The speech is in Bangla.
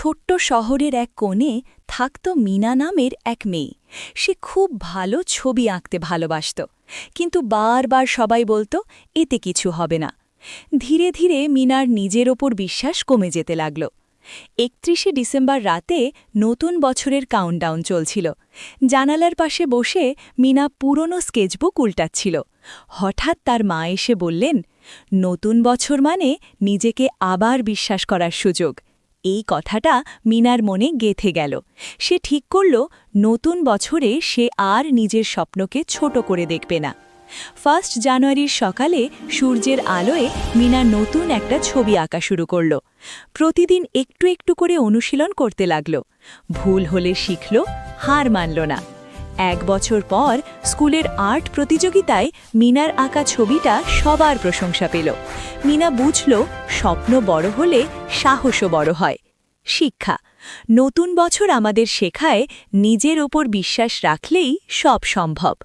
ছোট্ট শহরের এক কোণে থাকত মিনা নামের এক মেয়ে। সে খুব ভালো ছবি আঁকতে ভালোবাসত, কিন্তু বারবার সবাই বলতো এতে কিছু হবে না। ধীরে ধীরে মিনার নিজের ওপর বিশ্বাস কমে যেতে লাগল। ৩১শে ডিসেম্বর রাতে নতুন বছরের কাউন্টডাউন চলছিল। জানালার পাশে বসে মিনা পুরনো স্কেচবুক উল্টাচ্ছিল। হঠাৎ তার মা এসে বললেন, নতুন বছর মানে নিজেকে আবার বিশ্বাস করার সুযোগ। এই কথাটা মিনার মনে গেঁথে গেল। সে ঠিক করল, নতুন বছরে সে আর নিজের স্বপ্নকে ছোট করে দেখবে না। 1 জানুয়ারির সকালে সূর্যের আলোয় মিনা নতুন একটা ছবি আঁকা শুরু করল। প্রতিদিন একটু একটু করে অনুশীলন করতে লাগল। ভুল হলে শিখল, হার মানল না। 1 বছর পর স্কুলের আর্ট প্রতিযোগিতায় মিনার আঁকা ছবিটা সবার প্রশংসা পেল। মিনা বুঝল, স্বপ্ন বড় হলে সাহসও বড় হয়। শিক্ষা: নতুন বছর আমাদের শেখায় নিজের ওপর বিশ্বাস রাখলেই সব সম্ভব।